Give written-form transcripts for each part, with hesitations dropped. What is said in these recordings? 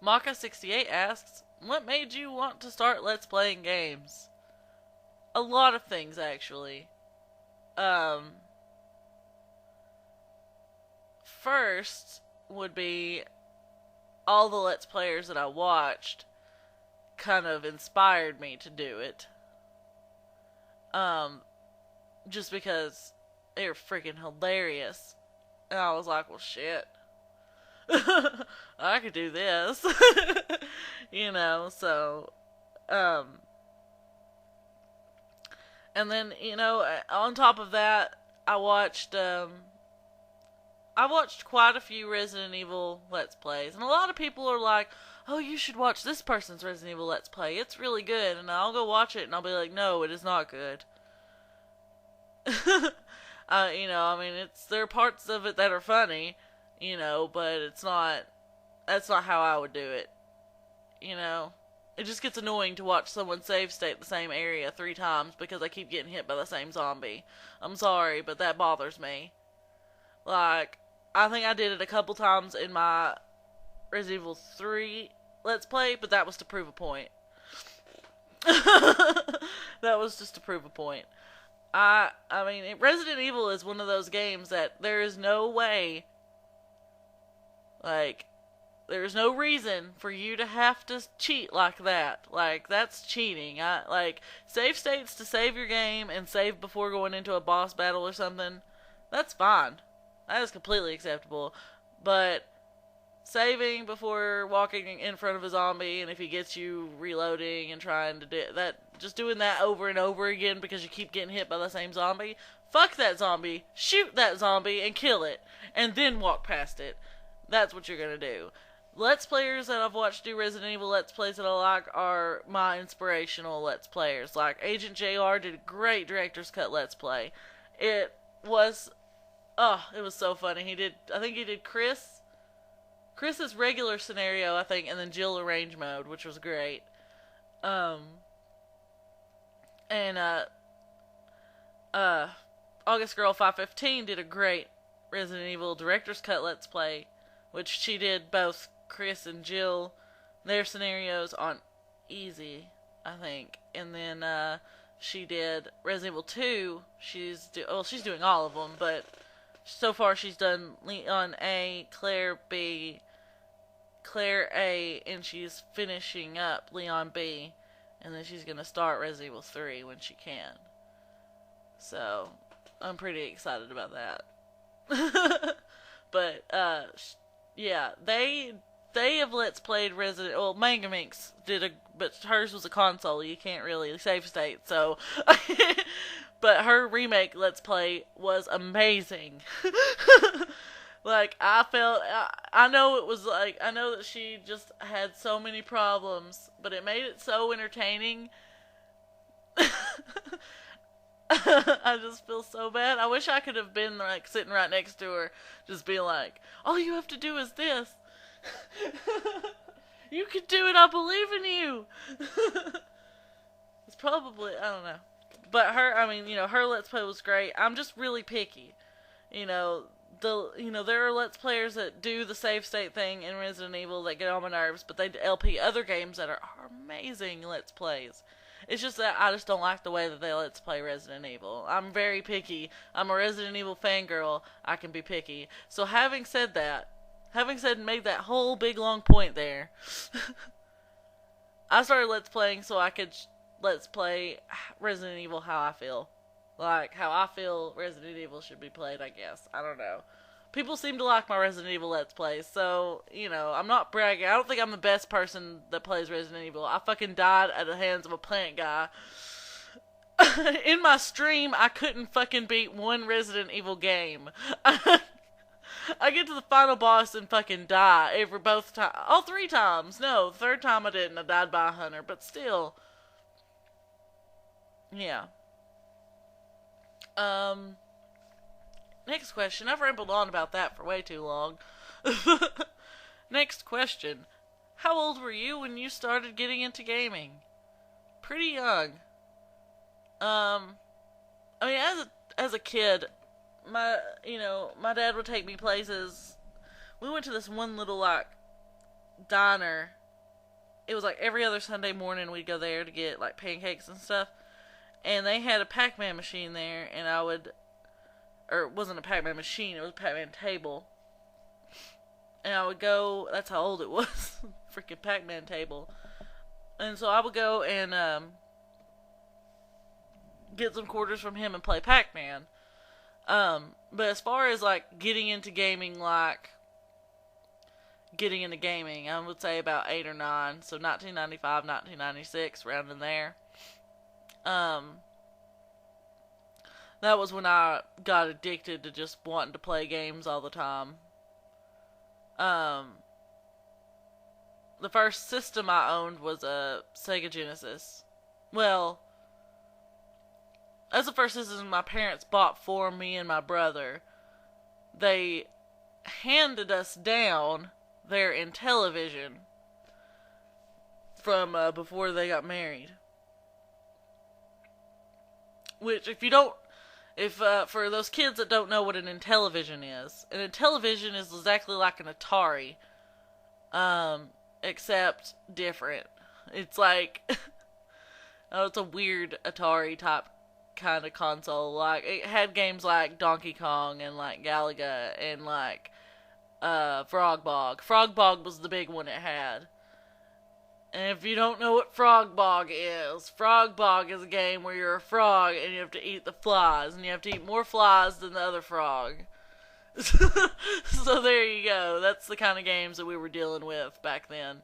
Maka68 asks, what made you want to start Let's Playing games? A lot of things, actually. Um, First would be all the Let's Players that I watched kind of inspired me to do it. Um, just because they were freaking hilarious. And I was like, well, shit. I could do this. So, um, and then, on top of that, I watched quite a few Resident Evil Let's Plays, and a lot of people are like, oh, you should watch this person's Resident Evil Let's Play. It's really good, and I'll go watch it, and I'll be like, no, it is not good. There are parts of it that are funny, but that's not how I would do it, It just gets annoying to watch someone save state the same area 3 times because I keep getting hit by the same zombie. I'm sorry, but that bothers me. Like, I think I did it a couple times in my Resident Evil 3 Let's Play, but that was to prove a point. That was just to prove a point. Resident Evil is one of those games that there is no way, like, there's no reason for you to have to cheat like that. Like, that's cheating. Save states to save your game and save before going into a boss battle or something, that's fine. That is completely acceptable. But saving before walking in front of a zombie, and if he gets you reloading and trying to do that, just doing that over and over again because you keep getting hit by the same zombie, fuck that zombie, shoot that zombie and kill it, and then walk past it. That's what you're gonna do. Let's Players that I've watched do Resident Evil Let's Plays that I like are my inspirational Let's Players. Like, Agent JR did a great Director's Cut Let's Play. It was so funny. I think he did Chris's regular scenario, I think, and then Jill arrange mode, which was great. August Girl 515 did a great Resident Evil Director's Cut Let's Play, which she did both Chris and Jill, their scenarios on easy, I think. And then she did Resident Evil 2. She's doing all of them, but so far she's done Leon A, Claire B, Claire A, and she's finishing up Leon B, and then she's going to start Resident Evil 3 when she can. So, I'm pretty excited about that. But, yeah, they have Let's Played Resident... Well, Manga Minx but hers was a console. You can't really save state, so... But her remake Let's Play was amazing. Like, I know it was like, I know that she just had so many problems, but it made it so entertaining. I just feel so bad. I wish I could have been, like, sitting right next to her, just being like, all you have to do is this. You can do it, I believe in you. It's probably, I don't know. But her Let's Play was great. I'm just really picky. There are Let's Players that do the save state thing in Resident Evil that get on my nerves, but they LP other games that are amazing Let's Plays. It's just that I just don't like the way that they Let's Play Resident Evil. I'm very picky. I'm a Resident Evil fangirl. I can be picky. So having said and made that whole big long point there, I started Let's Playing so I could Let's Play Resident Evil how I feel. Like, how I feel Resident Evil should be played, I guess. I don't know. People seem to like my Resident Evil Let's Plays, so, I'm not bragging. I don't think I'm the best person that plays Resident Evil. I fucking died at the hands of a plant guy. In my stream, I couldn't fucking beat one Resident Evil game. I get to the final boss and fucking die both times. All 3 times. No, the 3rd time I didn't. I died by a hunter, but still. Yeah. Next question. I've rambled on about that for way too long. Next question. How old were you when you started getting into gaming? Pretty young. As a kid, my dad would take me places. We went to this one little, like, diner. It was like every other Sunday morning we'd go there to get like pancakes and stuff. And they had a Pac-Man machine there, and I would, or it wasn't a Pac-Man machine, it was a Pac-Man table. And I would go, that's how old it was, freaking Pac-Man table. And so I would go and get some quarters from him and play Pac-Man. But as far as like getting into gaming, I would say about 8 or 9. So 1995, 1996, around in there. That was when I got addicted to just wanting to play games all the time. The first system I owned was a Sega Genesis. Well, that's the first system my parents bought for me and my brother. They handed us down their Intellivision from before they got married. Which, for those kids that don't know what an Intellivision is, an Intellivision is exactly like an Atari, except different. It's like, it's a weird Atari type kind of console. Like, it had games like Donkey Kong and like Galaga and like Frog Bog. Frog Bog was the big one it had. And if you don't know what Frog Bog is a game where you're a frog and you have to eat the flies, and you have to eat more flies than the other frog. So there you go. That's the kind of games that we were dealing with back then.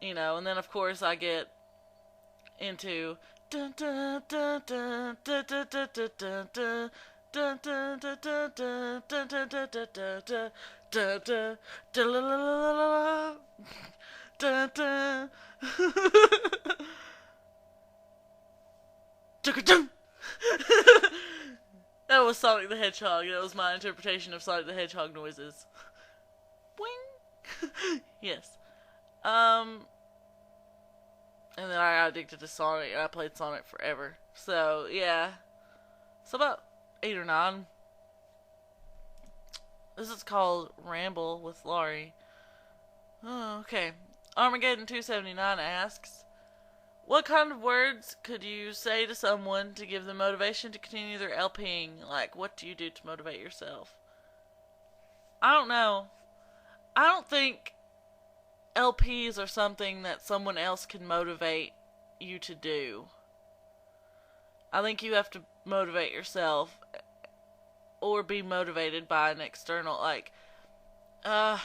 You know, and then of course I get into dun, dun. That was Sonic the Hedgehog. That was my interpretation of Sonic the Hedgehog noises. Boing! Yes. And then I got addicted to Sonic, and I played Sonic forever. So, yeah. So about 8 or 9. This is called Ramble with Laurie. Oh, okay. Armageddon 279 asks, what kind of words could you say to someone to give them motivation to continue their LPing? Like, what do you do to motivate yourself? I don't know. I don't think LPs are something that someone else can motivate you to do. I think you have to motivate yourself or be motivated by an external, like, what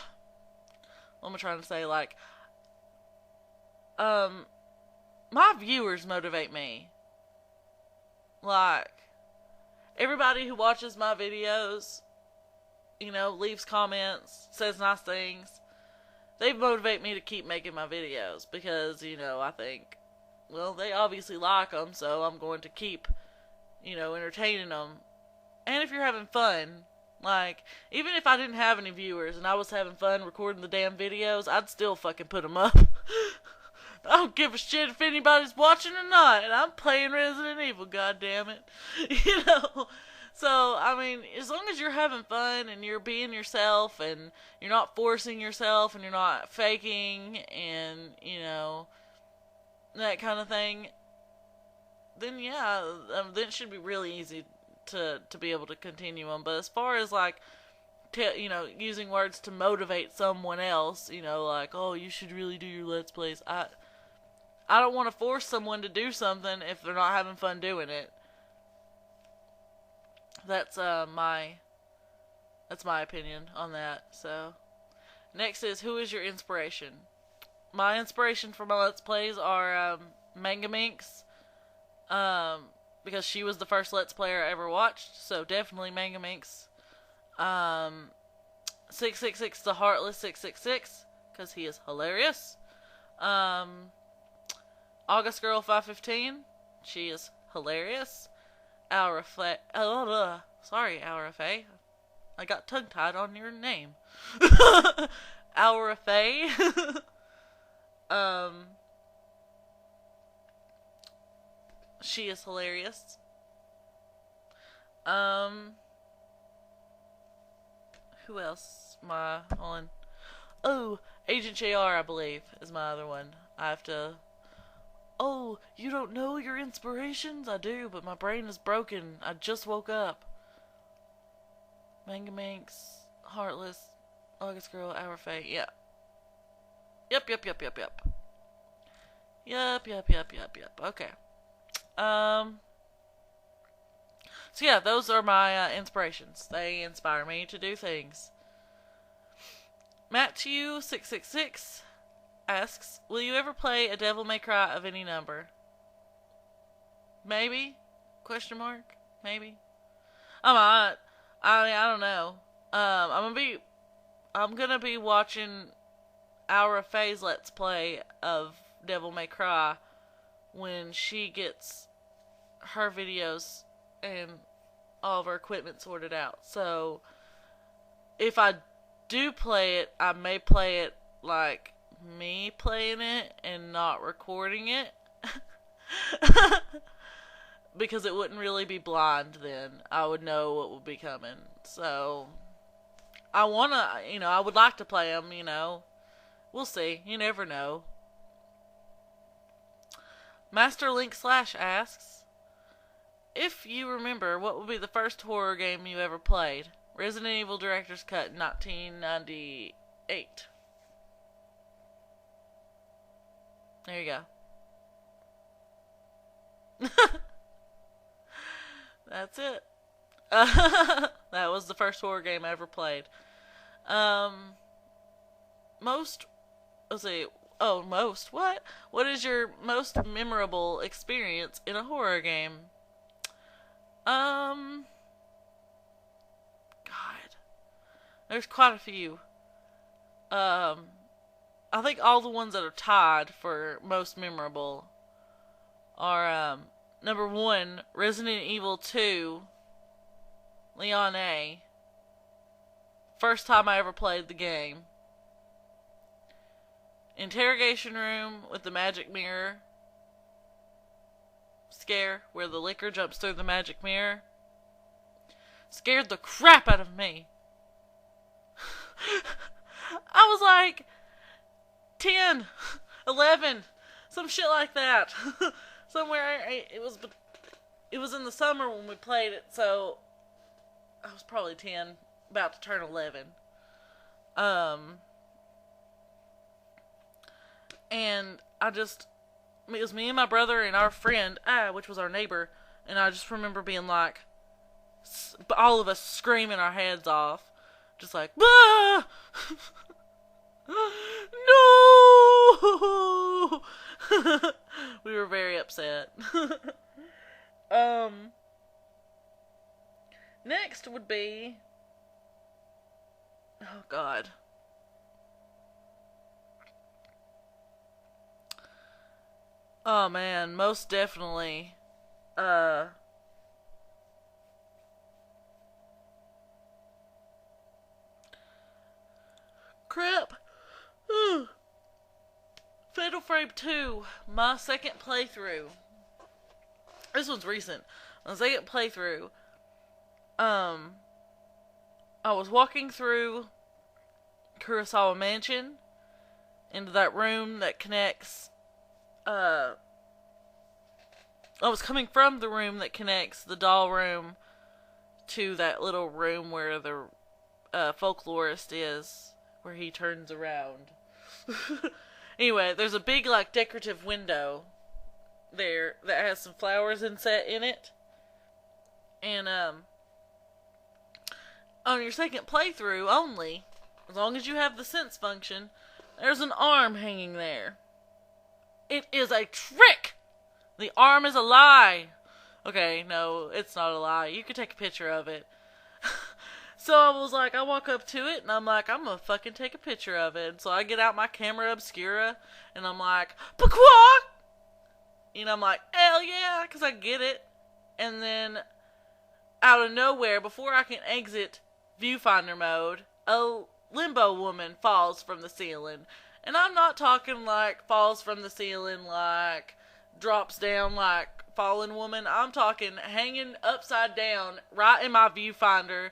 am I trying to say? Like, my viewers motivate me. Like, everybody who watches my videos, you know, leaves comments, says nice things, they motivate me to keep making my videos because, you know, I think, well, they obviously like them, so I'm going to keep, you know, entertaining them. And if you're having fun, like, even if I didn't have any viewers and I was having fun recording the damn videos, I'd still fucking put them up. I don't give a shit if anybody's watching or not, and I'm playing Resident Evil, goddammit. You know? So, I mean, as long as you're having fun and you're being yourself and you're not forcing yourself and you're not faking and, you know, that kind of thing, then yeah, then it should be really easy to be able to continue them. But as far as like, you know, using words to motivate someone else, you know, like, oh, you should really do your Let's Plays, I don't want to force someone to do something if they're not having fun doing it. That's my opinion on that. So, next is, who is your inspiration? My inspiration for my Let's Plays are Manga Minx, because she was the first Let's Player I ever watched, so definitely Manga Minx. 666 the Heartless 666, because he is hilarious. August Girl 515, she is hilarious. Aurafe, sorry, Aurafe, I got tongue-tied on your name. Aurafe, she is hilarious. Who else am I on? Oh, Agent JR, I believe, is my other one. I have to. Oh, you don't know your inspirations? I do, but my brain is broken. I just woke up. Manga Manx, Heartless, August Girl, Our Fate. Yeah. Yep. Yep. Okay. So yeah, those are my inspirations. They inspire me to do things. Matthew666 asks, will you ever play a Devil May Cry of any number? Maybe? Question mark? Maybe? I might. I don't know. I'm gonna be watching Aura Faye's Let's Play of Devil May Cry when she gets her videos and all of her equipment sorted out. So if I do play it, I may play it like me playing it and not recording it. Because it wouldn't really be blind then. I would know what would be coming. So I would like to play them, We'll see. You never know. Masterlink Slash asks, if you remember, what would be the first horror game you ever played? Resident Evil Director's Cut, 1998. There you go. That's it. That was the first horror game I ever played. What? What is your most memorable experience in a horror game? God. There's quite a few. I think all the ones that are tied for most memorable are, number 1, Resident Evil 2, Leon A. First time I ever played the game. Interrogation room with the magic mirror scare, where the liquor jumps through the magic mirror. Scared the crap out of me. I was like 10, 11, some shit like that. Somewhere, it was in the summer when we played it, so I was probably 10, about to turn 11. And it was me and my brother and our friend, which was our neighbor, and I just remember being like, all of us screaming our heads off, just like, ah! No! We were very upset. Next would be, oh God. Oh man, most definitely. Crap. Fatal Frame 2, my second playthrough. This one's recent. My second playthrough. I was walking through Kurosawa Mansion into that room that connects. I was coming from the room that connects the doll room to that little room where the folklorist is, where he turns around. Anyway, there's a big, like, decorative window there that has some flowers inset in it. And, on your second playthrough only, as long as you have the sense function, there's an arm hanging there. It is a trick! The arm is a lie! Okay, no, it's not a lie. You can take a picture of it. So I was like, I walk up to it, and I'm like, I'm gonna fucking take a picture of it. And so I get out my camera obscura, and I'm like, Pakwa! And I'm like, hell yeah, because I get it. And then, out of nowhere, before I can exit viewfinder mode, a limbo woman falls from the ceiling. And I'm not talking like falls from the ceiling, like drops down like Fallen Woman. I'm talking hanging upside down right in my viewfinder,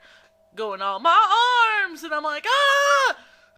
going all, my arms! And I'm like, ah!